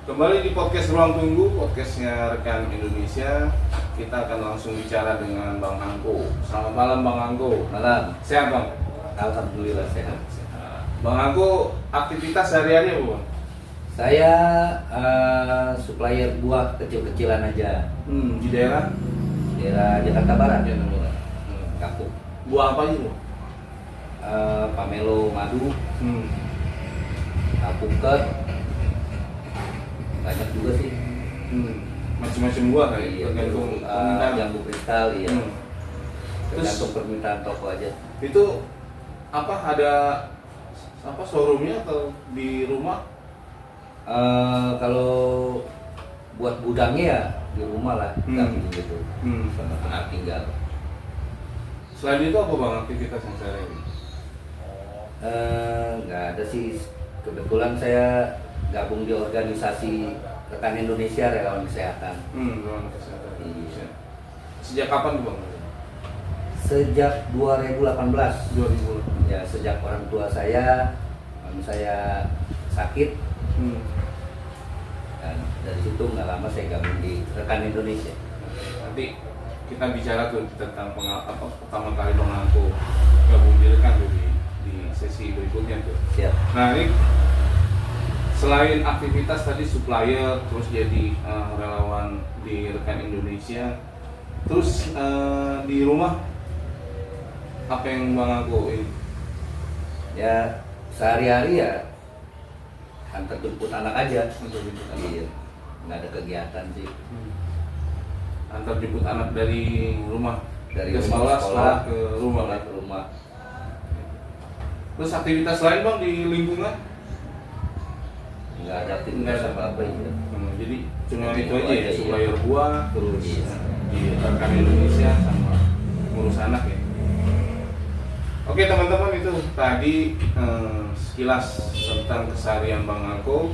Kembali di podcast Ruang Tunggu, podcastnya rekan Indonesia. Kita akan langsung bicara dengan Bang Angko. Selamat malam Bang Angko. Malam. Sehat Bang? Alhamdulillah sehat. Bang Angko, aktivitas sehari-hari apa Bang? Saya supplier buah kecil-kecilan aja. Di daerah? Daerah Jakarta Barat. Kapuk. Buah apa aja Bang? Pamelo madu, alpukat, banyak juga sih. Macam-macam buah kali, Iya, tergantung permintaan. jambu kristal, iya. Tergantung Terus permintaan toko aja. itu apa ada apa showroomnya atau di rumah? Kalau buat gudangnya ya di rumah lah, gabung gitu, sama tempat tinggal. Selain itu apa Bang aktivitas yang sehari-hari? Nggak ada sih. Kebetulan saya gabung di organisasi Rekan Indonesia Relawan Kesehatan. Ruang Kesehatan Iya. Indonesia. Sejak kapan tuh Bang? Sejak 2018. 2000. Ya, sejak orang tua saya sakit, dan dari situ nggak lama saya gabung di Rekan Indonesia. Nanti kita bicara tuh tentang pertama kali Bang Angko gabung di rekan tuh di sesi berikutnya tuh. Siap. Nah ini selain aktivitas tadi supplier, terus jadi relawan di rekan Indonesia, terus di rumah apa yang Bang Angko ini? Ya, sehari-hari ya antar jemput anak aja. Antar jemput anak. Iya, nggak ada kegiatan sih. Antar jemput anak dari rumah Dari ke rumah, sekolah ke rumah. sekolah ke rumah. Terus aktivitas lain Bang di lingkungan? Nggak ada aktivitas apa-apa ya. Jadi cuma itu Itu aja ya, aja, iya. supplier buah, terus Iya. di rekan Indonesia sama ngurus anak ya. Oke teman-teman, itu tadi sekilas tentang keseharian Bang Angko.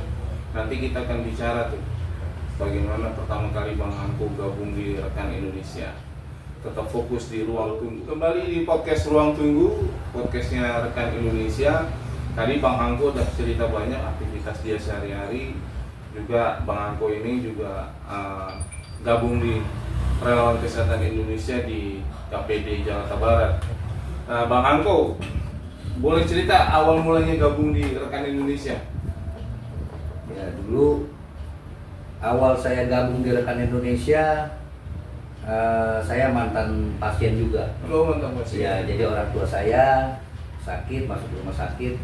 Nanti kita akan bicara tuh bagaimana pertama kali Bang Angko gabung di rekan Indonesia. Tetap fokus di Ruang Tunggu. Kembali di podcast Ruang Tunggu, podcastnya rekan Indonesia. Tadi Bang Angko udah cerita banyak aktivitas dia sehari-hari. Juga Bang Angko ini juga gabung di Relawan Kesehatan Indonesia di KPD Jakarta Barat. Nah, Bang Angko, boleh cerita awal mulanya gabung di rekan Indonesia? Ya, dulu awal saya gabung di Rekan Indonesia, saya mantan pasien juga. Lo mantap masih? Ya, jadi orang tua saya sakit, masuk rumah sakit.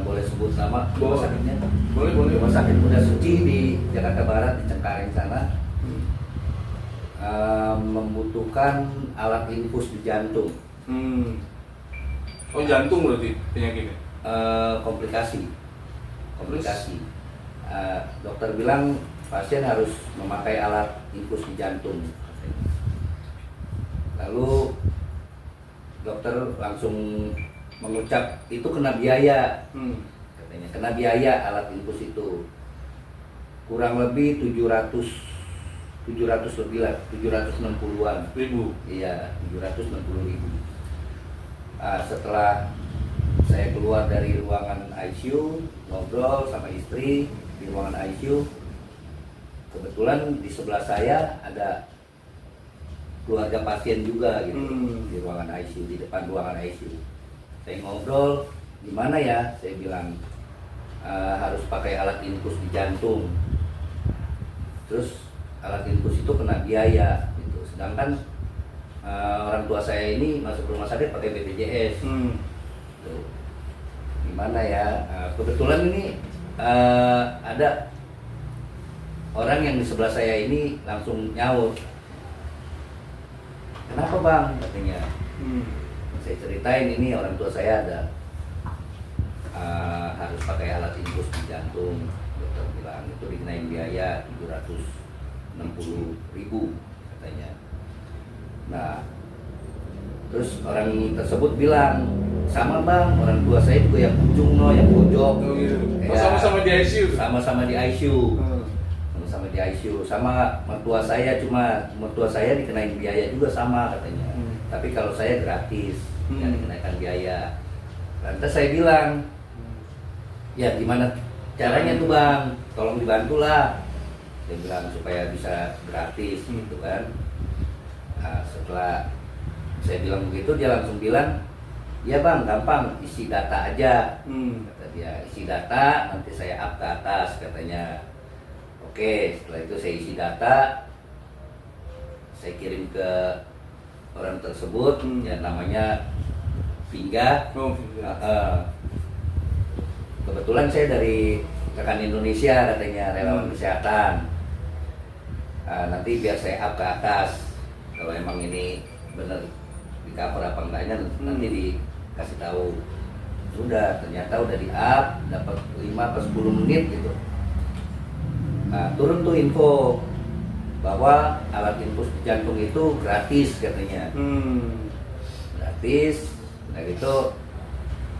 Boleh sebut nama rumah sakitnya? Boleh. Rumah sakit Bunda Suci di Jakarta Barat, di Cengkareng sana. Membutuhkan alat infus di jantung. Oh, jantung berarti penyakitnya? Komplikasi. Dokter bilang pasien harus memakai alat infus di jantung. Lalu dokter langsung mengucap itu kena biaya, katanya kena biaya alat infus itu kurang lebih 700 lebih lah, 760-an Ribu. Iya, 760.000. Setelah saya keluar dari ruangan ICU, ngobrol sama istri di ruangan ICU. Kebetulan di sebelah saya ada keluarga pasien juga gitu, di ruangan ICU, di depan ruangan ICU. Saya ngobrol, gimana ya? Saya bilang harus pakai alat infus di jantung. Terus alat infus itu kena biaya gitu. Sedangkan orang tua saya ini masuk rumah sakit pakai BPJS. Tuh. Gimana ya? Kebetulan ini ada orang yang di sebelah saya ini langsung nyaut. Kenapa Bang? Katanya. Saya ceritain ini orang tua saya ada harus pakai alat infus di jantung. Dokter bilang itu dikenain biaya 760.000 katanya. Nah, terus orang tersebut bilang, sama Bang, orang tua saya juga yang ujung yang pojok. Oh gitu. Ya, Sama-sama di ICU. Sama-sama di ICU. Sama-sama di ICU. Sama mertua saya, cuma mertua saya dikenain biaya juga sama katanya. Tapi kalau saya gratis, nggak dikenakan biaya. Lantas saya bilang, ya gimana caranya tuh bang, tolong dibantulah. Dia bilang supaya bisa gratis gitu kan. Nah, setelah saya bilang begitu, dia langsung bilang, ya bang, gampang, isi data aja. Kata dia, isi data, nanti saya up ke atas katanya. Oke, setelah itu saya isi data, saya kirim ke orang tersebut, ya namanya Vingga. Kebetulan saya dari rekan Indonesia katanya, relawan kesehatan. Nanti biar saya up ke atas. Kalau emang ini benar di cover apa enggaknya nanti dikasih tahu. Sudah, ternyata udah di up, dapat 5-10 menit gitu. Nah, turun tuh info bahwa alat infus jantung itu gratis katanya. Gratis. Nah gitu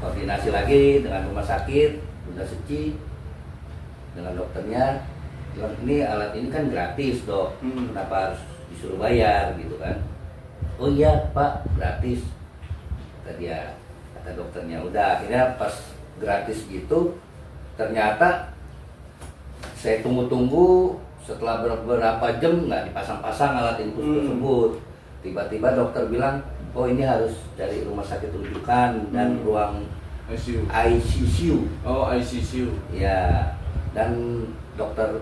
koordinasi lagi dengan rumah sakit Bunda Seci, dengan dokternya, bilang ini alat ini kan gratis dok, kenapa harus disuruh bayar gitu kan? Oh iya pak, gratis, kata dia, kata dokternya. Udah, akhirnya pas gratis gitu, ternyata saya tunggu-tunggu, setelah beberapa jam nggak dipasang-pasang alat infus tersebut. Tiba-tiba dokter bilang, oh ini harus dari rumah sakit rujukan dan ruang ICU. Oh, ICU. Ya, dan dokter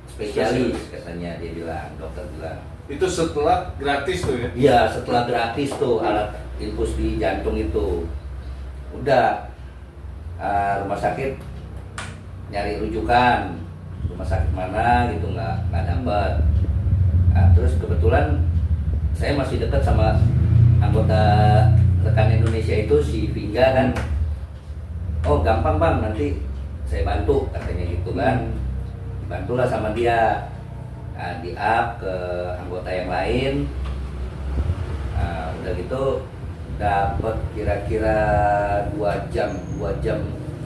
spesialis katanya, dia bilang, dokter bilang. Itu setelah gratis tuh ya? Iya, setelah gratis tuh alat infus di jantung itu. Udah, rumah sakit nyari rujukan, rumah sakit mana gitu nggak dapet. Nah, terus kebetulan saya masih dekat sama anggota rekan Indonesia itu, si Vingga kan. Oh gampang bang, nanti saya bantu katanya gitu kan. Bantulah sama dia. Nah, di up ke anggota yang lain. Nah, udah gitu dapat kira-kira 2 jam,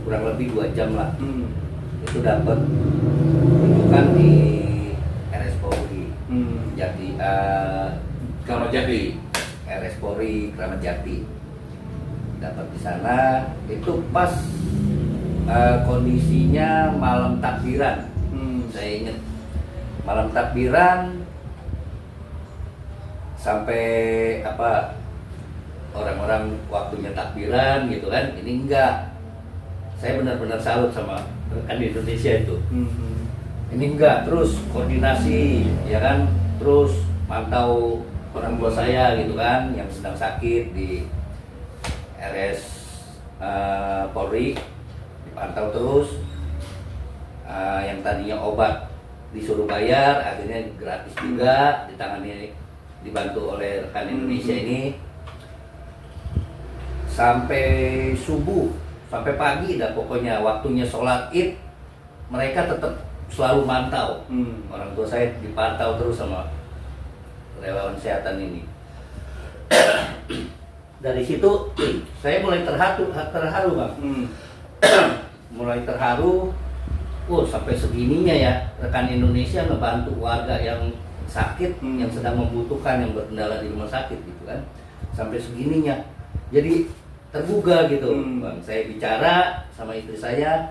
kurang lebih 2 jam lah. Itu dapat rujukan di RS Polri Jati, Kramat Jati. RS Polri Kramat Jati. Dapat di sana itu pas kondisinya malam takbiran. Saya ingat malam takbiran sampai apa, orang-orang waktunya takbiran gitu kan. Ini enggak. Saya benar-benar salut sama rekan Indonesia itu. Ini enggak, terus koordinasi ya kan, terus mantau orang tua saya gitu kan yang sedang sakit di RS Polri, dipantau terus. Yang tadinya obat disuruh bayar akhirnya gratis juga, ditangani, dibantu oleh rekan Indonesia ini sampai subuh, sampai pagi dah pokoknya, waktunya sholat Id mereka tetap selalu mantau. Orang tua saya dipantau terus sama relawan kesehatan ini. Dari situ saya mulai terharu bang. Mulai terharu. Sampai segininya ya rekan Indonesia ngebantu warga yang sakit, yang sedang membutuhkan, yang berkendala di rumah sakit gitu kan. Sampai segininya. Jadi tergugah gitu bang. Saya bicara sama istri saya,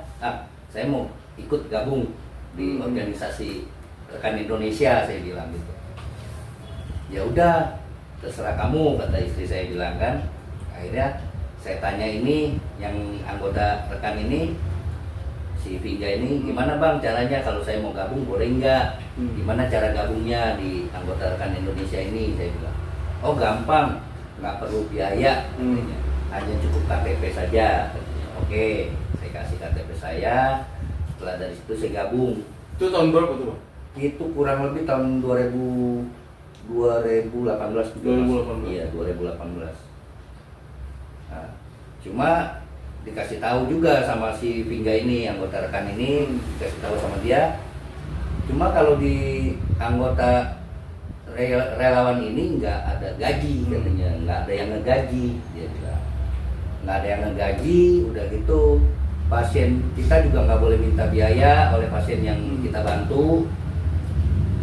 saya mau ikut gabung di organisasi rekan Indonesia, saya bilang gitu. Ya udah, terserah kamu, kata istri saya bilang kan. Akhirnya saya tanya ini yang anggota rekan ini, si Vingga ini, gimana bang caranya kalau saya mau gabung, boleh nggak? Gimana cara gabungnya di anggota rekan Indonesia ini? Saya bilang, oh gampang, nggak perlu biaya, hanya cukup KTP saja. Oke, saya kasih KTP saya. Setelah dari situ saya gabung. Itu tahun berapa tuh bang? Itu kurang lebih tahun 2018. Iya, 2018. Nah, cuma dikasih tahu juga sama si Vingga ini, anggota rekan ini, dikasih tahu sama dia. Cuma kalau di anggota relawan ini nggak ada gaji katanya, nggak ada yang ngegaji, dia bilang. Nggak ada yang ngegaji, udah gitu pasien kita juga nggak boleh minta biaya oleh pasien yang kita bantu.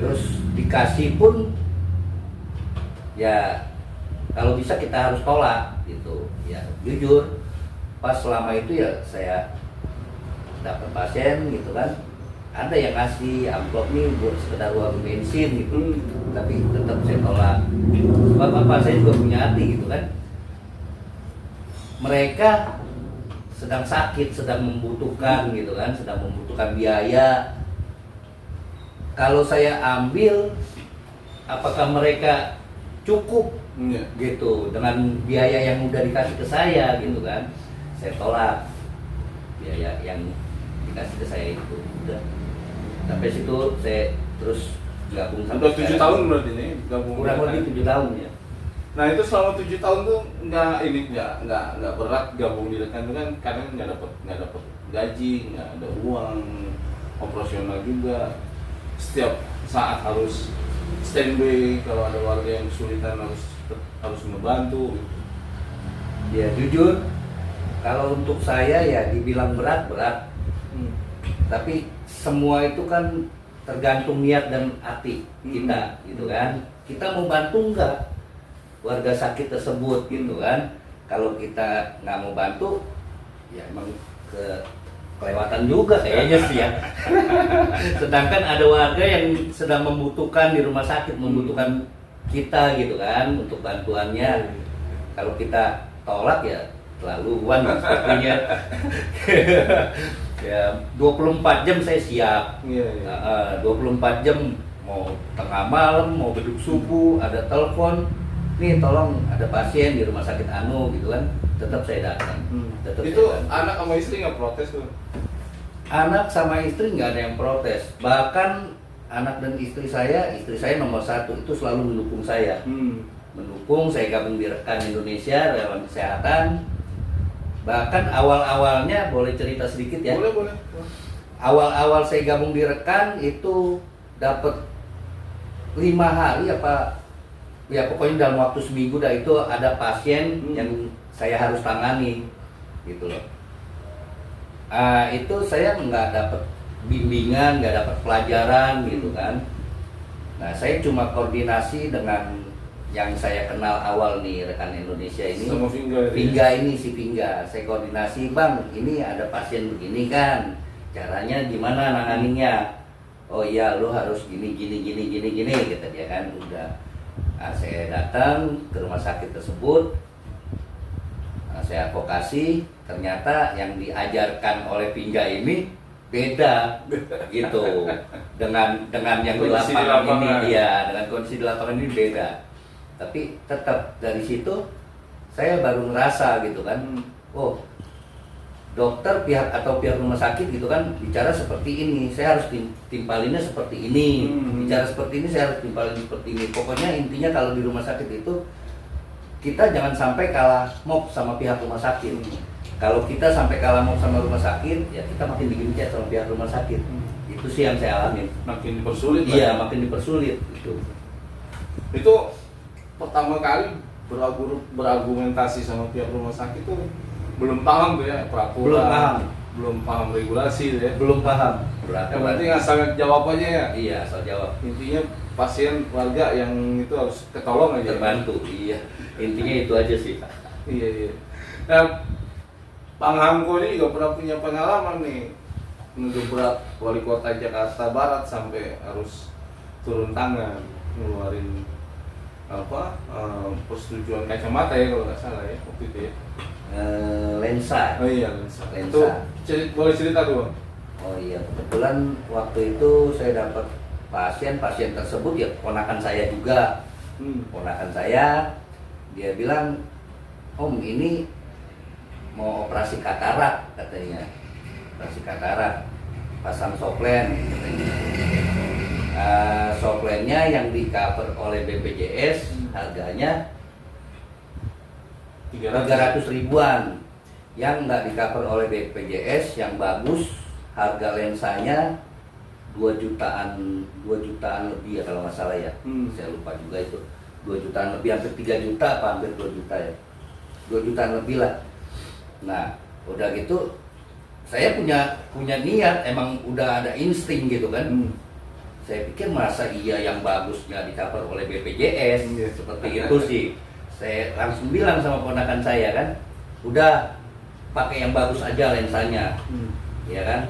Terus dikasih pun ya kalau bisa kita harus tolak gitu ya. Jujur pas selama itu ya saya dapat pasien gitu kan, ada yang ngasih amplop nih buat sekedar uang bensin gitu, tapi tetap saya tolak. Sebab apa, saya juga punya hati gitu kan. Mereka sedang sakit, sedang membutuhkan gitu kan, sedang membutuhkan biaya. Kalau saya ambil, apakah mereka cukup gitu dengan biaya yang udah dikasih ke saya gitu kan? Saya tolak biaya yang dikasih ke saya itu. Udah sampai situ saya terus gabung sampai Udah 7 tahun berarti ini gabung. kurang lebih 7 tahun ya. Nah itu selama 7 tahun tuh nggak berat gabung di rekan itu kan, karena nggak dapat gaji, nggak ada uang operasional juga, setiap saat harus standby kalau ada warga yang kesulitan harus membantu. Ya jujur, kalau untuk saya ya dibilang berat, tapi semua itu kan tergantung niat dan hati kita gitu kan. Kita mau bantu nggak warga sakit tersebut gitu kan. Kalau kita nggak mau bantu, ya emang kelewatan juga kayaknya sih ya. Sedangkan ada warga yang sedang membutuhkan di rumah sakit, membutuhkan kita gitu kan untuk bantuannya. Kalau kita tolak ya terlaluan sepertinya. Ya 24 jam saya siap. 24 jam, mau tengah malam, mau beduk subuh, ada telepon, nih tolong ada pasien di rumah sakit Anu gitu kan, tetap saya datang. Itu anak sama istri nggak protes tuh? Anak sama istri nggak ada yang protes. Bahkan anak dan istri saya nomor 1 itu selalu mendukung saya. Mendukung saya gabung di Rekan Indonesia Relawan Kesehatan. Bahkan awal-awalnya, boleh cerita sedikit ya? Boleh. Awal-awal saya gabung di Rekan itu dapat 5 hari apa ya, pokoknya dalam waktu seminggu dah itu ada pasien yang saya harus tangani gitu loh. Itu saya nggak dapat bimbingan, nggak dapat pelajaran gitu kan. Nah saya cuma koordinasi dengan yang saya kenal awal nih, Rekan Indonesia ini, sama Vingga ini, si Vingga. Saya koordinasi, bang ini ada pasien begini kan, caranya gimana nanganinnya? Oh iya, lu harus gini kata dia kan. Udah, nah, saya datang ke rumah sakit tersebut, saya advokasi, ternyata yang diajarkan oleh Vingga ini beda gitu dengan yang di lapangan ini. Iya, dengan kondisi di lapangan ini beda. Tapi tetap dari situ saya baru ngerasa gitu kan, oh dokter pihak rumah sakit gitu kan bicara seperti ini, saya harus timpalinnya seperti ini. Bicara seperti ini, saya harus timpalin seperti ini. Pokoknya intinya kalau di rumah sakit itu kita jangan sampai kalah mob sama pihak rumah sakit. Kalau kita sampai kalah mob sama rumah sakit, ya kita makin digencet sama pihak rumah sakit. Itu sih yang saya alamin. Makin dipersulit. Iya, makin dipersulit gitu. Itu pertama kali berargumentasi sama pihak rumah sakit tuh belum paham tuh ya peraturan, belum paham regulasi tuh ya, belum paham. Yang penting asal jawab aja ya. Iya, asal jawab. Intinya pasien warga yang itu harus ketolong aja, terbantu. Iya, intinya itu aja sih. Iya. Nah, Bang Hamko ini juga pernah punya pengalaman nih ngedobrak wali kota Jakarta Barat sampai harus turun tangan ngeluarin persetujuan kacamata ya kalau nggak salah ya waktu itu ya. Lensa. Oh iya, lensa. Itu boleh cerita tuh, Bang? Oh iya, kebetulan waktu itu saya dapat pasien tersebut ya ponakan saya juga. Ponakan saya, dia bilang, "Om, ini mau operasi katarak," katanya. Operasi katarak, pasang soplen katanya. Soplennya yang di cover oleh BPJS harganya 300 ribuan. Yang nggak di cover oleh BPJS yang bagus, harga lensanya 2 jutaan lebih ya kalau nggak salah ya. Saya lupa juga itu. 2 jutaan lebih, hampir 3 juta apa hampir 2 juta ya. 2 jutaan lebih lah. Nah, udah gitu saya punya niat, emang udah ada insting gitu kan. Saya pikir masa iya yang bagusnya di cover oleh BPJS, seperti itu sih. Saya langsung bilang sama ponakan saya kan, udah pakai yang bagus aja lensanya. ya kan?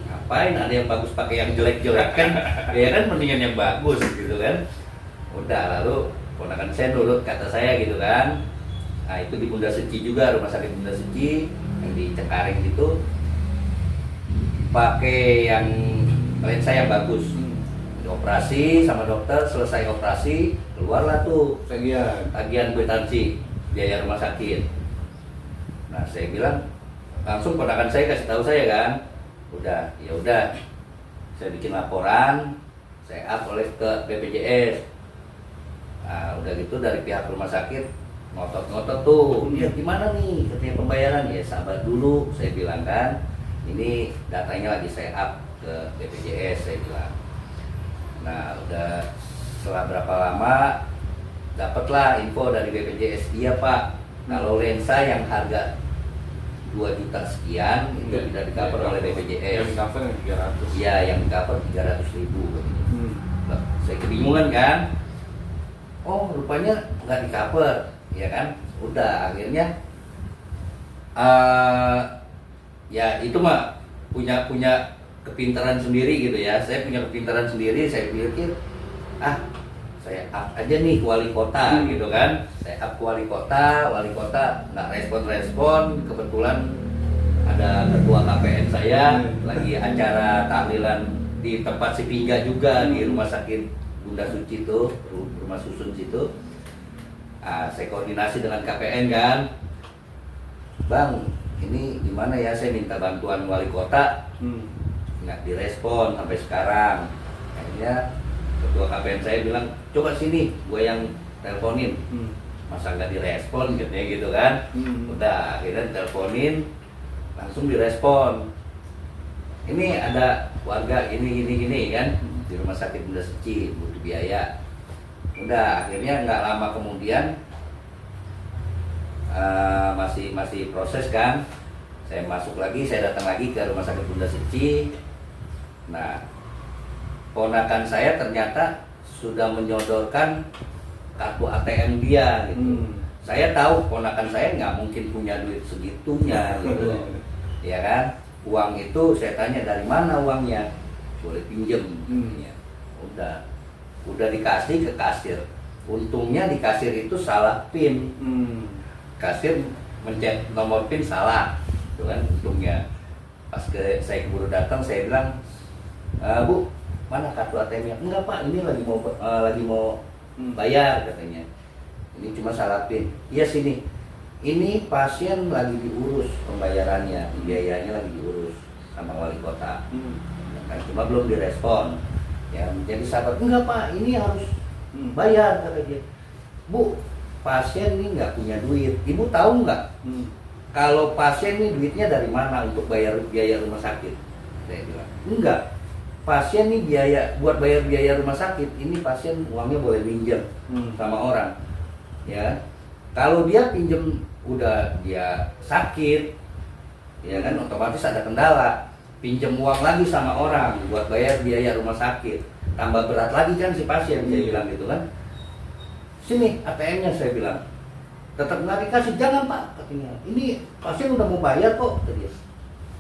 Ngapain ada yang bagus pakai yang jelek-jelek kan? Ya kan, mendingan yang bagus gitu kan. Udah, lalu ponakan saya nurut kata saya gitu kan. Nah itu di Bunda Seci juga, rumah sakit Bunda Seci yang di Cengkareng gitu, pakai yang lensa yang bagus. Operasi sama dokter, selesai operasi keluarlah tuh tagihan kwitansi biaya rumah sakit. Nah saya bilang, langsung ponakan saya kasih tahu saya kan, udah ya udah, saya bikin laporan, saya up oleh ke BPJS. Nah udah gitu dari pihak rumah sakit ngotot-ngotot tuh, ya gimana nih katanya pembayaran, ya sabar dulu saya bilang kan, ini datanya lagi saya up ke BPJS saya bilang. Nah udah setelah berapa lama dapatlah info dari BPJS, iya Pak, kalau lensa yang harga 2 juta sekian itu tidak di cover oleh BPJS. Yang di cover yang 300. Iya, yang di cover 300.000. Saya kebingungan kan. Oh rupanya nggak di cover, ya kan? Udah akhirnya ya itu mah punya kepintaran sendiri gitu ya. Saya punya kepintaran sendiri, saya pikir saya up aja nih ke wali kota gitu kan. Saya up ke wali kota nggak respon. Kebetulan ada ketua KPN saya lagi acara tahlilan di tempat si Pingga juga, di rumah sakit Bunda Suci itu, rumah susun situ. Saya koordinasi dengan KPN kan, Bang ini gimana ya, saya minta bantuan wali kota, nggak direspon sampai sekarang. Akhirnya ketua KPN saya bilang, coba sini gue yang teleponin. Masa nggak direspon katanya gitu kan. Udah akhirnya teleponin, langsung direspon, ini ada warga ini kan di rumah sakit Bunda Seci butuh biaya. Udah akhirnya nggak lama kemudian masih proses kan, saya masuk lagi, saya datang lagi ke rumah sakit Bunda Seci. Nah ponakan saya ternyata sudah menyodorkan kartu ATM dia gitu. Saya tahu ponakan saya nggak mungkin punya duit segitunya gitu, ya kan. Uang itu saya tanya dari mana uangnya, boleh pinjem. Ya. Udah dikasih ke kasir. Untungnya di kasir itu salah PIN. Kasir mencet nomor PIN salah, itu kan untungnya. Pas saya keburu datang, saya bilang, Bu, mana kartu ATM-nya? Enggak Pak, ini lagi mau bayar katanya. Ini cuma salah PIN. Iya sini. Ini pasien lagi diurus pembayarannya, biayanya lagi diurus sama wali kota. Kan cuma belum direspon. Ya, jadi sahabat, enggak Pak, ini harus bayar kata dia. Bu, pasien ini nggak punya duit. Ibu tahu nggak? Kalau pasien ini duitnya dari mana untuk bayar biaya rumah sakit? Saya bilang, enggak. Pasien ini buat bayar biaya rumah sakit, ini pasien uangnya boleh minjem sama orang. Ya, kalau dia pinjem udah dia sakit, ya kan otomatis ada kendala. Pinjem uang lagi sama orang buat bayar biaya rumah sakit, tambah berat lagi kan si pasien. Saya bilang gitu kan. Sini ATM-nya saya bilang. Tetap nggak dikasih, jangan Pak katanya. Ini pasien udah mau bayar kok tadi.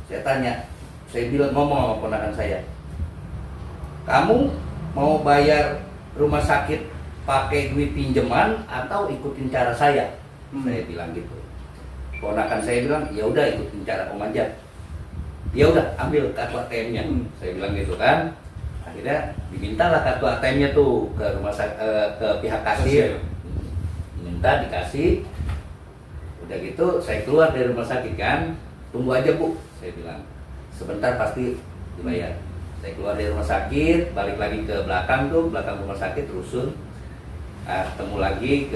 Saya tanya, saya bilang ngomong sama ponakan saya, kamu mau bayar rumah sakit pakai duit pinjaman atau ikutin cara saya? Saya bilang gitu. Ponakan saya bilang, ya udah ikutin cara Om aja. Ya udah ambil kartu ATM-nya. Saya bilang gitu kan. Akhirnya dimintalah kartu ATM-nya tuh ke rumah ke pihak kasir. Minta dikasih. Udah gitu saya keluar dari rumah sakit kan. Tunggu aja Bu, saya bilang. Sebentar pasti dibayar. Saya keluar dari rumah sakit, balik lagi ke belakang tuh, belakang rumah sakit rusun. Ketemu lagi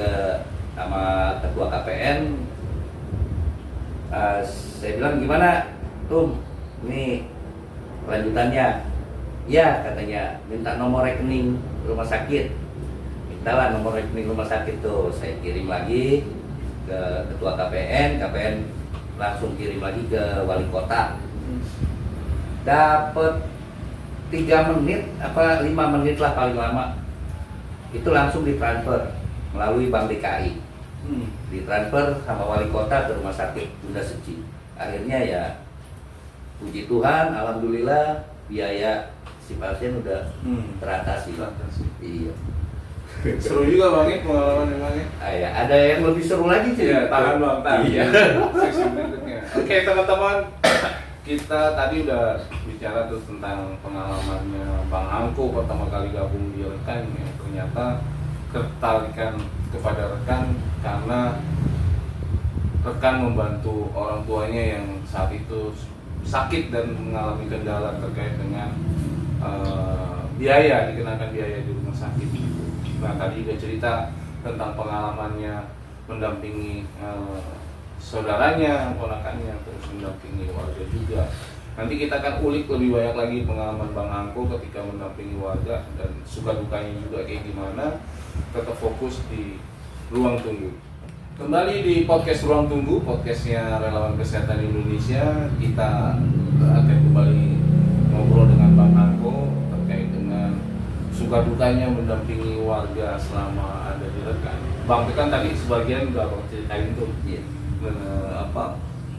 sama ketua KPN. Saya bilang gimana Tum, ini kelanjutannya. Ya katanya minta nomor rekening rumah sakit. Mintalah nomor rekening rumah sakit tuh. Saya kirim lagi ke ketua KPN langsung kirim lagi ke wali kota. Dapat 3 menit apa 5 menit lah paling lama. Itu langsung ditransfer melalui Bank DKI. Ditransfer sama wali kota ke rumah sakit Bunda Seci. Akhirnya ya puji Tuhan, alhamdulillah biaya si pasien udah teratasi. Iya. Seru juga Bang ya pengalaman memangnya. Ya, ada yang lebih seru lagi sih. Iya, tahan Bang, tahan. Iya. Seksi berikutnya. Oke teman-teman, kita tadi udah bicara tuh tentang pengalamannya Bang Angko pertama kali gabung di rekan ya. Ternyata ketertarikan kepada rekan karena rekan membantu orang tuanya yang saat itu sakit dan mengalami kendala terkait dengan biaya, dikenakan biaya di rumah sakit gitu. Nah tadi juga cerita tentang pengalamannya mendampingi saudaranya, ponakannya, terus mendampingi warga juga. Nanti kita akan ulik lebih banyak lagi pengalaman Bang Angko ketika mendampingi warga dan suka dukanya juga kayak gimana. Tetap fokus di Ruang Tunggu. Kembali di podcast Ruang Tunggu, podcastnya Relawan Kesehatan Indonesia. Kita akan kembali ngobrol dengan Bang Angko terkait dengan suka dukanya mendampingi warga selama ada di rekan. Bang, itu kan tadi sebagian udah Bang ceritain tuh,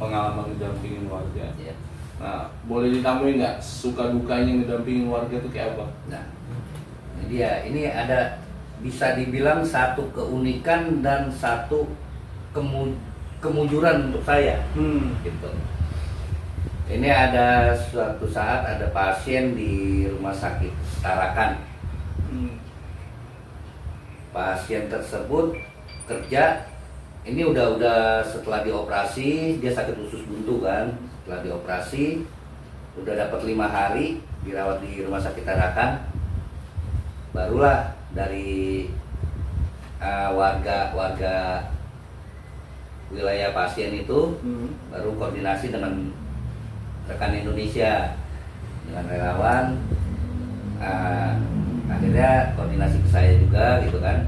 pengalaman mendampingin warga. Iya. Nah, boleh ditambahin nggak suka dukanya mendampingin warga itu kayak apa? Nah, ini ada bisa dibilang satu keunikan dan satu kemujuran untuk saya. Gitu. Ini ada suatu saat ada pasien di rumah sakit Tarakan. Pasien tersebut kerja, ini udah setelah dioperasi, dia sakit usus buntu kan. Setelah dioperasi udah dapat 5 hari dirawat di rumah sakit Tarakan. Barulah dari warga wilayah pasien itu baru koordinasi dengan rekan Indonesia, dengan relawan, akhirnya koordinasi ke saya juga gitu kan,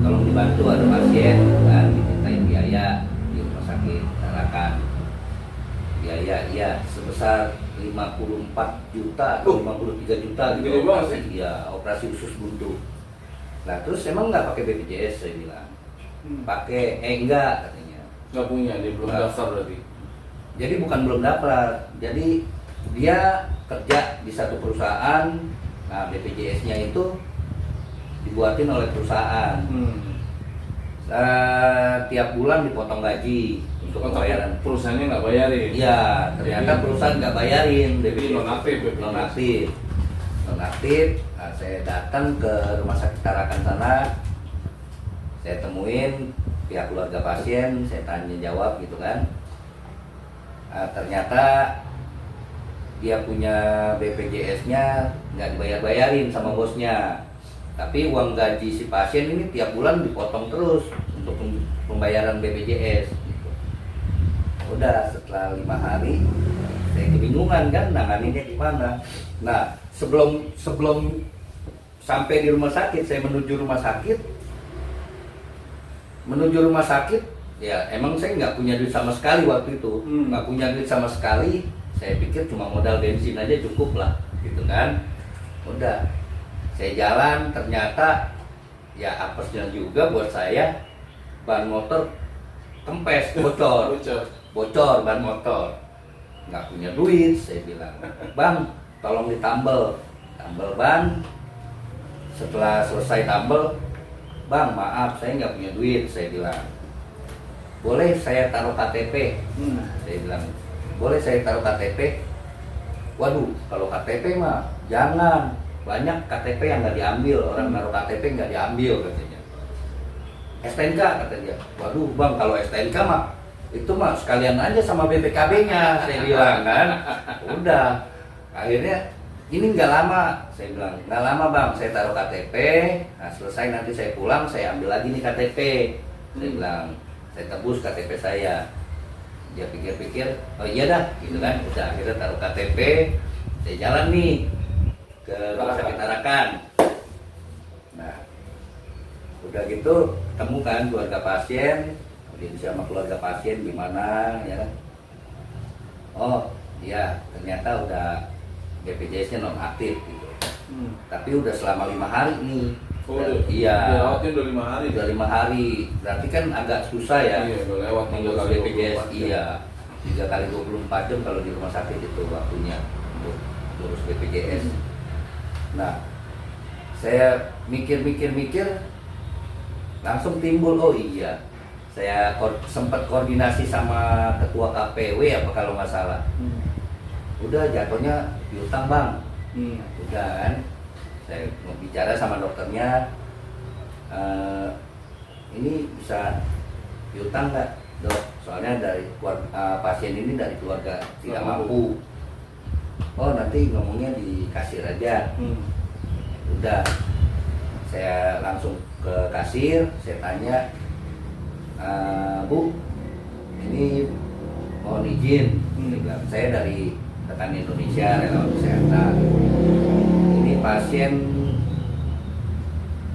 tolong dibantu ada pasien kan dimintain biaya di rumah sakit Tarakan, biaya sebesar 54 juta atau 53 juta gitu, operasi usus buntu. Nah terus emang nggak pakai BPJS, saya bilang pakai, enggak katanya, nggak punya, dia belum daftar berarti. Jadi bukan belum daftar, jadi dia kerja di satu perusahaan. Nah BPJS-nya itu dibuatin oleh perusahaan. Tiap bulan dipotong gaji untuk pembayaran. Perusahaannya nggak bayarin? Iya, ternyata perusahaan nggak bayarin. Jadi non-aktif. Nah, saya datang ke rumah sakit Tarakan sana, saya temuin pihak keluarga pasien, saya tanya jawab gitu kan. Ternyata dia punya BPJS-nya nggak dibayar-bayarin sama bosnya, tapi uang gaji si pasien ini tiap bulan dipotong terus untuk pembayaran BPJS gitu. Udah setelah 5 hari saya kebingungan kan nanganinnya gimana. Nah sebelum sampai di rumah sakit, saya menuju rumah sakit ya emang saya nggak punya duit sama sekali waktu itu, nggak punya duit sama sekali. Saya pikir cuma modal bensin aja cukup lah gitu kan. Udah saya jalan, ternyata ya apesnya juga buat saya, ban motor kempes, bocor ban motor. Nggak punya duit, saya bilang, bang tolong ditambel ban. Setelah selesai tambel, bang maaf saya nggak punya duit, saya bilang, boleh saya taruh KTP? Saya bilang, boleh saya taruh KTP? Waduh, kalau KTP mah jangan, banyak KTP yang nggak diambil, orang naruh KTP nggak diambil katanya. STNK katanya. Waduh bang, kalau STNK mah itu mah sekalian aja sama BPKB-nya, saya bilang kan. Udah, akhirnya ini nggak lama, saya bilang nggak lama bang, saya taruh KTP. Nah selesai nanti saya pulang, saya ambil lagi nih KTP. Saya bilang, saya tebus KTP saya. Dia pikir-pikir, oh iya dah, gitu kan. Udah akhirnya taruh KTP, saya jalan nih ke rumah sakit Tarakan. Nah, udah gitu ketemu kan keluarga pasien, audiensi sama keluarga pasien gimana ya kan. Oh iya, ternyata udah BPJS-nya non aktif gitu. Tapi udah selama 5 hari nih. Iya. Udah 5 hari. Udah 5 hari. Berarti kan agak susah ya. Iya, udah lewat mengurus BPJS. Iya. 3 kali 24 jam kalau di rumah sakit itu waktunya untuk urus BPJS. Nah, saya mikir langsung timbul, oh iya, saya sempat koordinasi sama ketua KPW apa kalau nggak salah. Udah jatuhnya piutang bang. Udah kan, saya mau bicara sama dokternya, ini bisa piutang nggak dok? Soalnya dari pasien ini dari keluarga tidak mampu. Oh nanti ngomongnya di kasir aja. Udah, saya langsung ke kasir, saya tanya, Bu, ini mohon izin, saya dari Rekan Indonesia Relawan Kesehatan. Ini pasien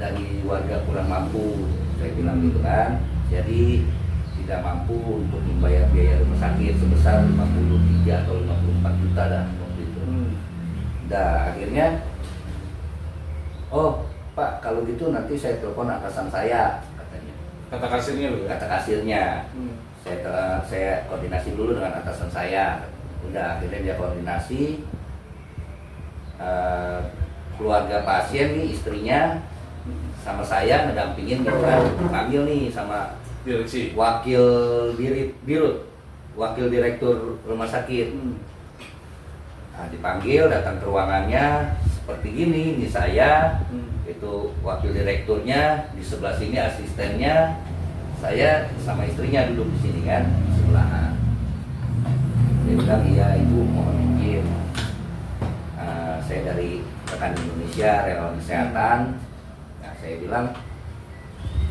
dari warga kurang mampu, saya bilang gitu kan. Jadi tidak mampu untuk membayar biaya rumah sakit sebesar 53 atau 54 juta dah waktu itu. Dah akhirnya, oh Pak kalau gitu nanti saya telepon atasan saya katanya. Kata kasirnya loh ya? Kata kasirnya. Saya koordinasi dulu dengan atasan saya. Udah akhirnya dia koordinasi. Keluarga pasien nih, istrinya sama saya ngedampingin gitu kan, panggil nih sama Direksi. wakil direktur rumah sakit. Nah, dipanggil, datang ke ruangannya seperti gini, ini saya, itu wakil direkturnya, di sebelah sini asistennya, saya sama istrinya duduk di sini kan, sebelahan. Dia bilang, iya ibu mohon izin, saya dari Rekan Indonesia Relawan Kesehatan. Nah, saya bilang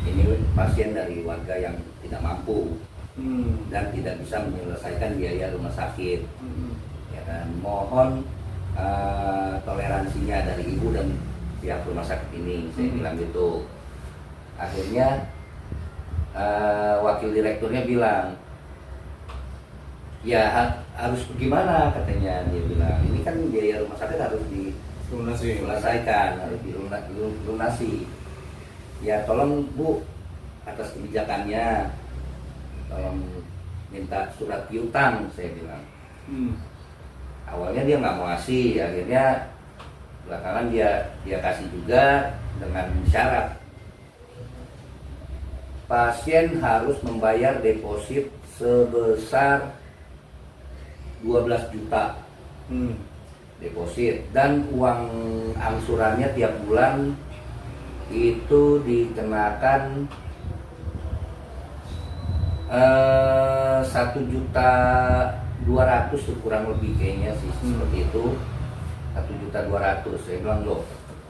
ini pasien dari warga yang tidak mampu dan tidak bisa menyelesaikan biaya rumah sakit. Ya kan, mohon toleransinya dari ibu dan pihak rumah sakit ini, saya bilang gitu. Akhirnya wakil direkturnya bilang, ya harus gimana katanya, dia bilang ini kan biaya rumah sakit harus diselesaikan, harus dilunasi. Ya tolong Bu, atas kebijakannya tolong minta surat piutang, saya bilang. Awalnya dia nggak mau ngasih, akhirnya belakangan dia kasih juga dengan syarat pasien harus membayar deposit sebesar 12 juta deposit, dan uang angsurannya tiap bulan itu dikenakan 1.200.000 kurang lebih kayaknya sih, seperti itu. 1.200.000. Saya bilang, loh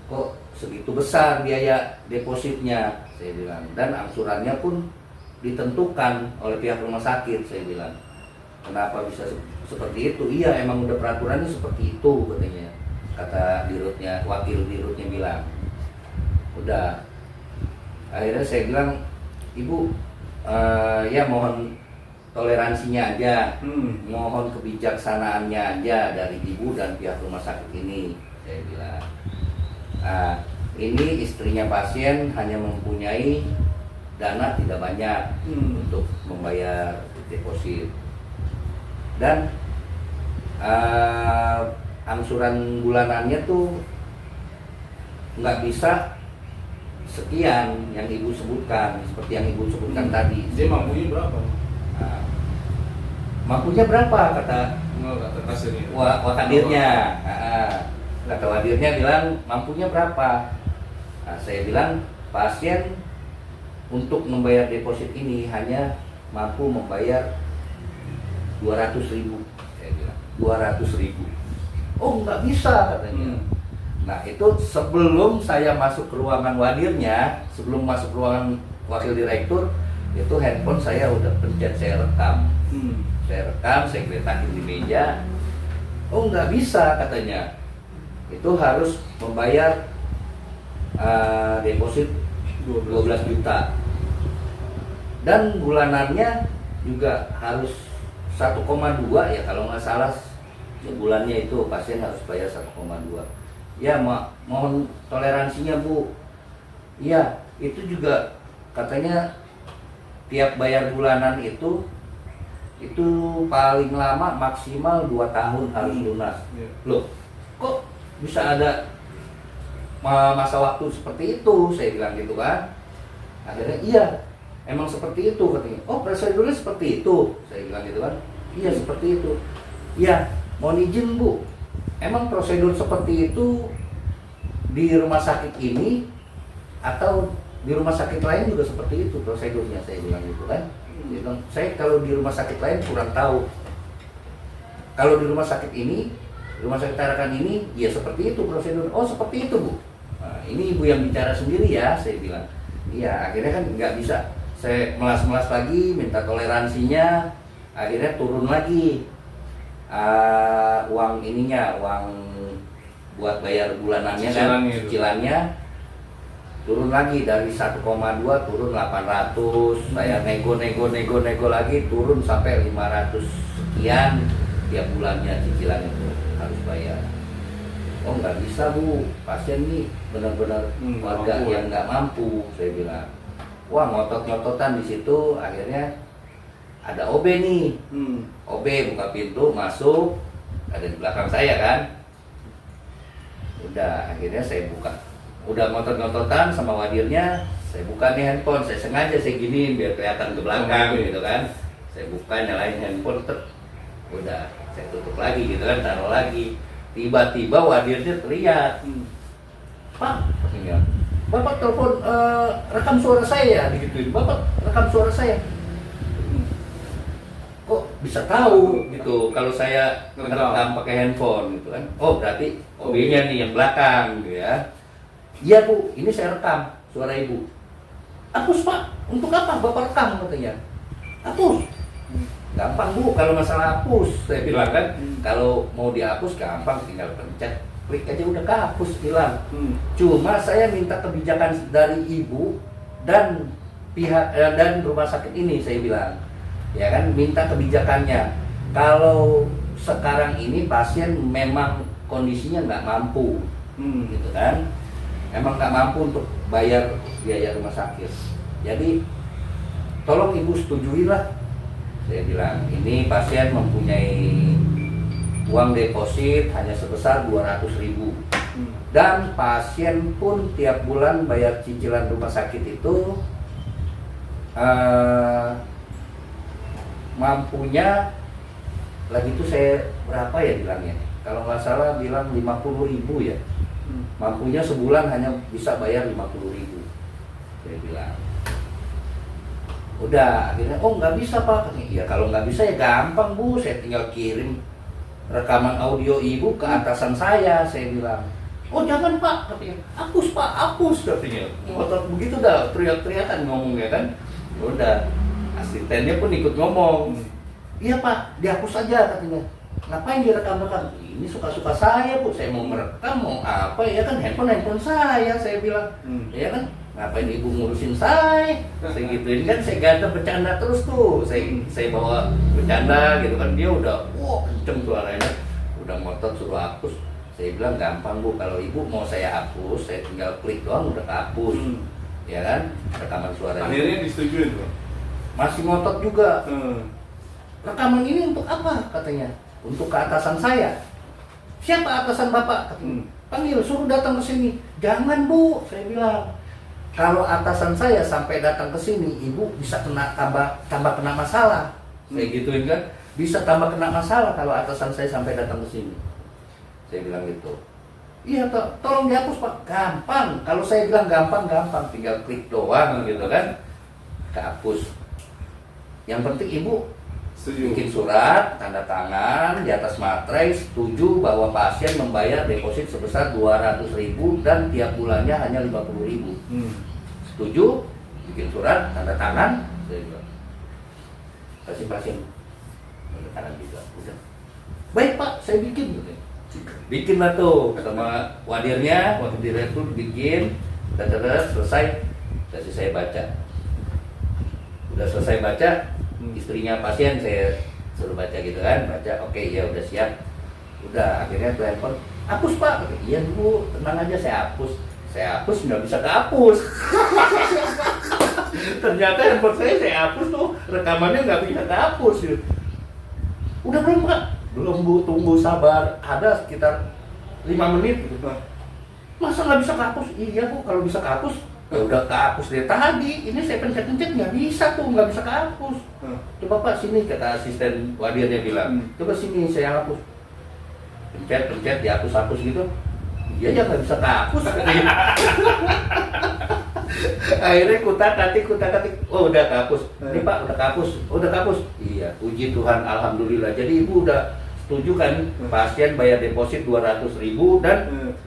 kok segitu besar biaya depositnya, saya bilang, dan angsurannya pun ditentukan oleh pihak rumah sakit, saya bilang. Kenapa bisa seperti itu? Iya emang udah peraturannya seperti itu katanya, kata dirutnya, wakil dirutnya bilang. Udah, akhirnya saya bilang, Ibu, ya mohon toleransinya aja, mohon kebijaksanaannya aja dari ibu dan pihak rumah sakit ini, saya bilang. Nah, ini istrinya pasien hanya mempunyai dana tidak banyak untuk membayar deposit, dan angsuran bulanannya tuh nggak bisa sekian yang ibu sebutkan, seperti yang ibu sebutkan tadi. Dia mampunya berapa? Nah, mampunya berapa kata kasirnya? wakadirnya. Kata wadirnya bilang mampunya berapa. Nah, saya bilang pasien untuk membayar deposit ini hanya mampu membayar 200.000. Saya bilang 200.000. Oh nggak bisa katanya. Nah itu sebelum saya masuk ke ruangan wadirnya, sebelum masuk ruangan wakil direktur, itu handphone saya udah pencet, saya rekam. Saya rekam, saya geletakin di meja. Oh nggak bisa katanya. Itu harus membayar deposit 12 juta. Dan bulanannya juga harus 1,2 ya kalau nggak salah, sebulannya itu pasien harus bayar 1,2. Ya mohon toleransinya Bu. Iya itu juga katanya tiap bayar bulanan itu itu paling lama maksimal 2 tahun harus lunas. Iya. Loh, kok bisa ada masa waktu seperti itu? Saya bilang gitu kan. Akhirnya iya, emang seperti itu katanya. Oh, prosedurnya seperti itu. Saya bilang gitu kan. Iya, seperti itu. Iya, mohon izin Bu. Emang prosedur seperti itu di rumah sakit ini atau di rumah sakit lain juga seperti itu prosedurnya? Saya bilang gitu kan. Dia bilang, saya kalau di rumah sakit lain kurang tahu. Kalau di rumah sakit ini, rumah sakit Tarakan ini, ya seperti itu prosedur. Oh, seperti itu Bu. Nah, ini Ibu yang bicara sendiri ya, saya bilang. Iya, akhirnya kan nggak bisa. Saya melas-melas lagi, minta toleransinya, akhirnya turun lagi uang ininya, uang buat bayar bulanannya kan, Cicilannya itu. cicilannya turun lagi dari 1,2 turun 800, saya nego lagi turun sampai 500 sekian tiap bulannya cicilan itu harus bayar. Oh nggak bisa Bu, pasien nih benar-benar warga mampu, yang nggak mampu, saya bilang. Wah ngotot-ngototan di situ, akhirnya ada OB nih, OB buka pintu masuk, ada di belakang saya kan. Udah akhirnya saya buka, udah ngotot-ngototan sama wadirnya, saya buka nih handphone, saya sengaja saya giniin biar kelihatan ke belakang gitu kan. Saya buka nyalain handphone, udah saya tutup lagi gitu kan, taruh lagi. Tiba-tiba wadirnya teriak, Pak, katanya, Bapak telepon rekam suara saya, digituin. Bapak rekam suara saya. Kok bisa tahu gitu kalau saya rekam pakai handphone gitu kan? Oh berarti OB-nya nih yang belakang gitu ya. Iya Bu, ini saya rekam suara Ibu. Hapus Pak, untuk apa Bapak rekam katanya? Hapus. Gampang Bu, kalau masalah hapus, saya bilang kan. Kalau mau dihapus gampang, tinggal pencet, klik aja udah kehapus, hilang. Cuma saya minta kebijakan dari Ibu dan pihak dan rumah sakit ini, saya bilang. Ya kan, minta kebijakannya. Kalau sekarang ini pasien memang kondisinya nggak mampu, gitu kan? Emang nggak mampu untuk bayar biaya rumah sakit. Jadi tolong Ibu setujuilah. Saya bilang, ini pasien mempunyai uang deposit hanya sebesar 200.000. Dan pasien pun tiap bulan bayar cicilan rumah sakit itu mampunya lagi itu saya berapa ya bilangnya? Kalau nggak salah bilang 50.000 ya. Mampunya sebulan hanya bisa bayar 50.000. Saya bilang. Udah, akhirnya, oh nggak bisa Pak. Ya kalau nggak bisa ya gampang Bu, saya tinggal kirim rekaman audio Ibu ke atasan saya bilang. Oh jangan Pak, katanya. Hapus Pak, hapus katanya. Ngotot begitu dah, teriak-teriakan ngomongnya kan. Udah, asistennya pun ikut ngomong. Iya Pak, dihapus aja katanya. Ngapain direkam-rekam? Ini suka-suka saya Bu, saya mau merekam, mau apa ya kan, handphone saya bilang. Ya kan? Ngapain Ibu ngurusin saya gituin kan, saya ganteng bercanda terus tuh, saya bawa bercanda gitu kan, dia udah wah kenceng suaranya, udah ngotot suruh hapus. Saya bilang gampang Bu, kalau Ibu mau saya hapus, saya tinggal klik doang udah kehapus. Ya kan, rekaman suaranya. Akhirnya disetujui tuh. Masih ngotot juga. Rekaman ini untuk apa katanya? Untuk keatasan saya. Siapa atasan Bapak? Katanya. Panggil, suruh datang ke sini. Jangan Bu, saya bilang. Kalau atasan saya sampai datang ke sini, Ibu bisa kena tambah kena masalah. Saya gituin kan, bisa tambah kena masalah kalau atasan saya sampai datang ke sini. Saya bilang gitu. Iya, tolong dihapus Pak. Gampang. Kalau saya bilang gampang, tinggal klik doang gitu kan. Kehapus. Yang penting Ibu bikin surat, tanda tangan di atas materai, setuju bahwa pasien membayar deposit sebesar 200.000 dan tiap bulannya hanya 50.000. Setuju, bikin surat, tanda tangan, saya bilang. Kasih pasien tanda tangan juga. Udah. Baik Pak, saya bikin. Bikin lah tuh sama wadirnya, wadir itu bikin, selesai, kasih saya baca. Udah selesai baca, istrinya pasien saya suruh baca gitu kan, baca, oke ya udah siap. Udah akhirnya telepon, hapus Pak. Iya Bu, tenang aja saya hapus nggak bisa kehapus. Ternyata handphone saya hapus tuh, rekamannya nggak bisa kehapus. Udah belum Pak? Belum Bu, tunggu sabar. Ada sekitar 5 menit gitu. Masa nggak bisa kehapus? Iya Bu, kalau bisa kehapus ya udah kehapus dari tadi. Ini saya pencet-pencet nggak bisa tuh, nggak bisa kehapus. Coba Pak sini, kata asisten wadirnya bilang. Coba sini saya hapus. Pencet, dihapus-hapus gitu. Iya ya nggak bisa kehapus. Akhirnya kutak-katik, oh udah kehapus. Ini Pak udah kehapus, Iya, puji Tuhan, alhamdulillah. Jadi Ibu udah setuju kan pasien bayar deposit 200.000 dan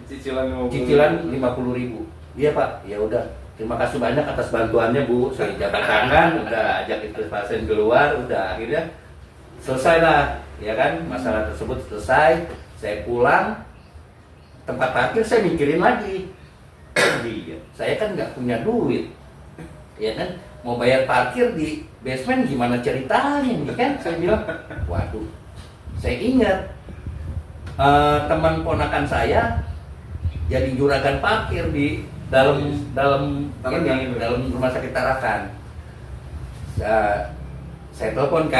cicilan 50.000. Iya Pak, ya udah. Terima kasih banyak atas bantuannya Bu. Saya jabat tangan, udah ajak itu pasien keluar, udah akhirnya selesai lah, ya kan? Masalah tersebut selesai. Saya pulang, tempat parkir saya mikirin lagi. Iya, saya kan nggak punya duit, ya kan? Mau bayar parkir di basement gimana ceritanya, nih kan? Saya bilang, waduh, saya ingat teman ponakan saya jadi juragan parkir di dalam rumah sakit Tarakan. Saya telepon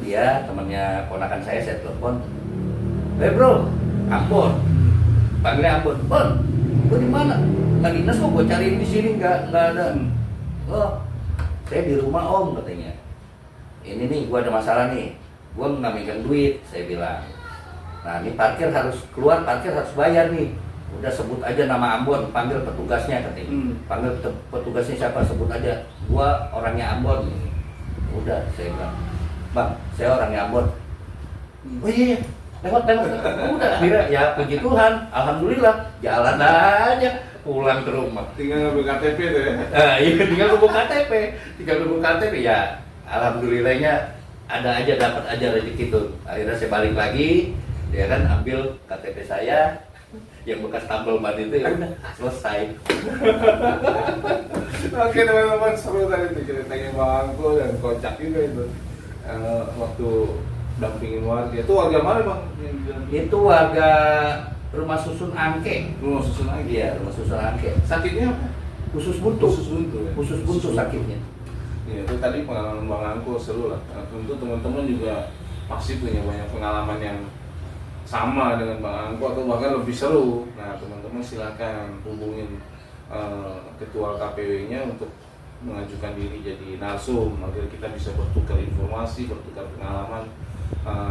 dia, temannya ponakan saya telepon. Bro, Ambon, panggilnya Ambon, Bon, gue di mana? Nggak dinas kok, gue cariin di sini nggak ada. Oh, saya di rumah Om katanya. Ini nih, gue ada masalah nih, gue nggak megang duit, saya bilang. Nah, ini parkir harus bayar nih. Udah sebut aja nama Ambon, panggil petugasnya katanya. Panggil petugasnya siapa, sebut aja. Gue orangnya Ambon. Udah, saya bilang, Bang, saya orangnya Ambon. Oh iya. Lewat. Udah, akhirnya ya puji Tuhan, alhamdulillah, jalan aja pulang ke rumah. Tinggal ngambil KTP tuh ya? Iya, tinggal nunggu KTP ya. Alhamdulillahnya dapat aja rezeki tuh. Akhirnya saya balik lagi, dia kan ambil KTP saya yang bekas tampil ban itu, ya udah selesai. Oke teman-teman, seru tadi tuh ceritanya Bang Angko dan kocak juga itu. Waktu dampingin warga. Itu warga mana Bang? Itu warga Rumah Susun Angke. Rumah Susun Angke? Iya, Rumah Susun Angke. Sakitnya apa? Usus buntu Ya? Usus buntu sakitnya. Iya, itu tadi pengalaman Bang Angko seru lah. Nah, tentu teman-teman juga pasti punya banyak pengalaman yang sama dengan Bang Angko atau bahkan lebih seru. Nah, teman-teman silakan hubungin ketua KPW-nya untuk mengajukan diri jadi narsum agar kita bisa bertukar informasi, bertukar pengalaman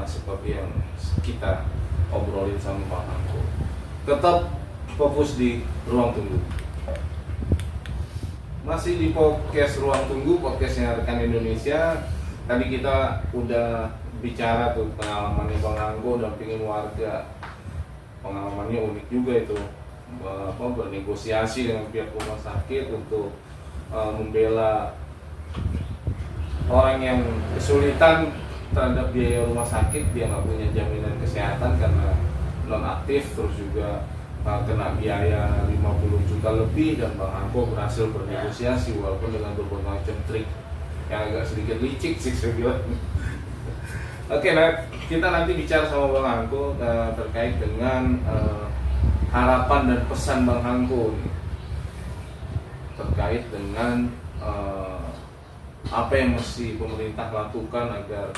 seperti yang kita obrolin sama Bang Angko. Tetap fokus di ruang tunggu. Masih di podcast ruang tunggu, podcastnya Rekan Indonesia. Tadi kita udah bicara tuh pengalamannya Bang Angko dampingin warga. Pengalamannya unik juga itu, bernegosiasi dengan pihak rumah sakit untuk membela orang yang kesulitan terhadap biaya rumah sakit, dia nggak punya jaminan kesehatan karena non aktif, terus juga kena biaya 50 juta lebih, dan Bang Angko berhasil bernegosiasi walaupun dengan berbagai macam trik yang agak sedikit licik sih saya bilang. Oke, nah kita nanti bicara sama Bang Angko terkait dengan harapan dan pesan Bang Angko terkait dengan apa yang mesti pemerintah lakukan agar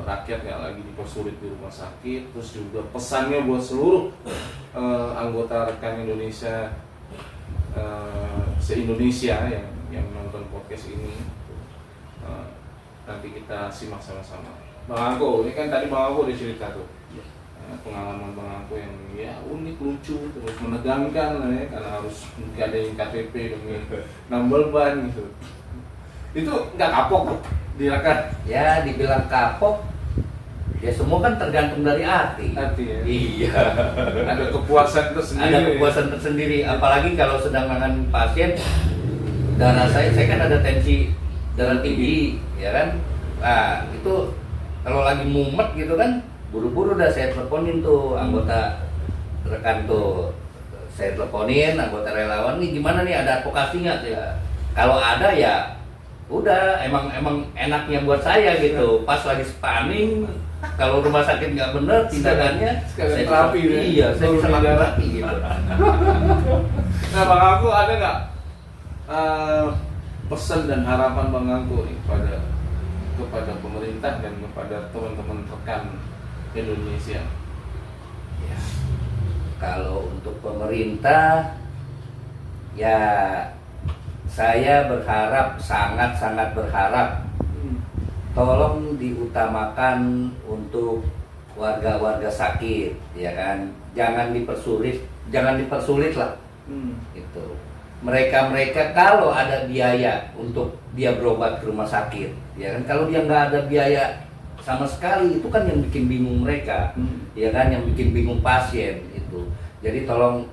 rakyat nggak lagi dipersulit di rumah sakit. Terus juga pesannya buat seluruh anggota Rekan Indonesia se-Indonesia yang nonton podcast ini. Nanti kita simak sama-sama. Bang Angko, ini kan tadi Bang Angko udah cerita tuh pengalaman Bang Angko yang ya unik, lucu, terus menegangkan lah ya, karena harus gadain KTP demi nambal ban gitu. Itu nggak kapok dirakan? Ya dibilang kapok, ya semua kan tergantung dari hati Ya? Iya. Ada kepuasan tersendiri. Apalagi kalau sedang menangani pasien, darah saya kan ada tensi darah tinggi, ya kan? Nah itu kalau lagi mumet gitu kan, buru-buru udah saya teleponin tuh anggota rekan tuh, saya teleponin anggota relawan, nih gimana nih, ada advokasi nggak ya? Kalau ada ya udah, emang enaknya buat saya gitu. Pas lagi spanning, kalau rumah sakit nggak bener tindakannya, saya terapi ya? Iya, saya bisa terapi gitu. Nah Bang Angko, ada nggak pesan dan harapan Bang Angko nih pada kepada pemerintah dan kepada teman-teman rekan Indonesia? Ya. Kalau untuk pemerintah, ya saya berharap, sangat-sangat berharap, tolong diutamakan untuk warga-warga sakit, ya kan? Jangan dipersulit lah. Itu. Mereka kalau ada biaya untuk dia berobat ke rumah sakit, ya kan? Kalau dia nggak ada biaya sama sekali, itu kan yang bikin bingung mereka, ya kan? Yang bikin bingung pasien itu. Jadi tolong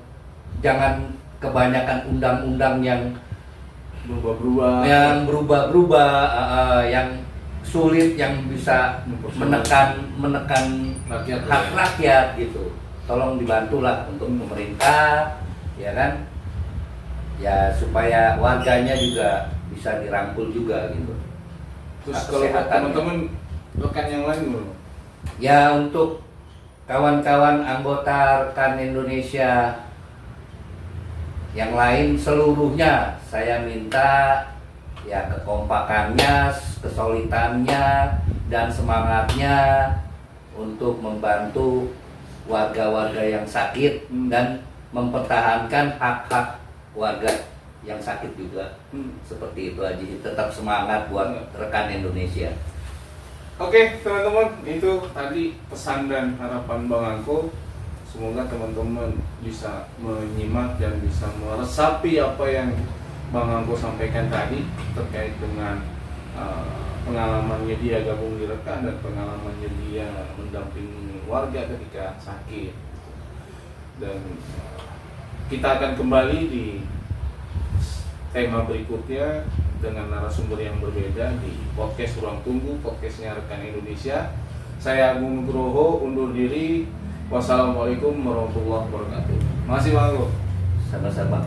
jangan kebanyakan undang-undang yang berubah-berubah, yang sulit, yang bisa menekan Rakyat, hak rakyat gitu. Tolong dibantulah untuk pemerintah, ya kan? Ya supaya warganya juga bisa dirangkul juga gitu. Terus Hak kalau buat kesehatannya. teman-teman rekan yang lain gimana? Ya untuk kawan-kawan anggota rekan Indonesia yang lain seluruhnya, saya minta ya kekompakannya, kesolidannya, dan semangatnya untuk membantu warga-warga yang sakit dan mempertahankan hak-hak warga yang sakit juga. Seperti itu aja, tetap semangat buat rekan Indonesia. Oke teman-teman, itu tadi pesan dan harapan Bang Angko. Semoga teman-teman bisa menyimak dan bisa meresapi apa yang Bang Angko sampaikan tadi terkait dengan pengalamannya dia gabung di rekan dan pengalamannya dia mendampingi warga ketika sakit. Dan kita akan kembali di tema berikutnya dengan narasumber yang berbeda di podcast Ruang Tunggu, podcastnya Rekan Indonesia. Saya Agung Nugroho undur diri. Wassalamualaikum warahmatullahi wabarakatuh. Makasih Bang Angko. Sama-sama.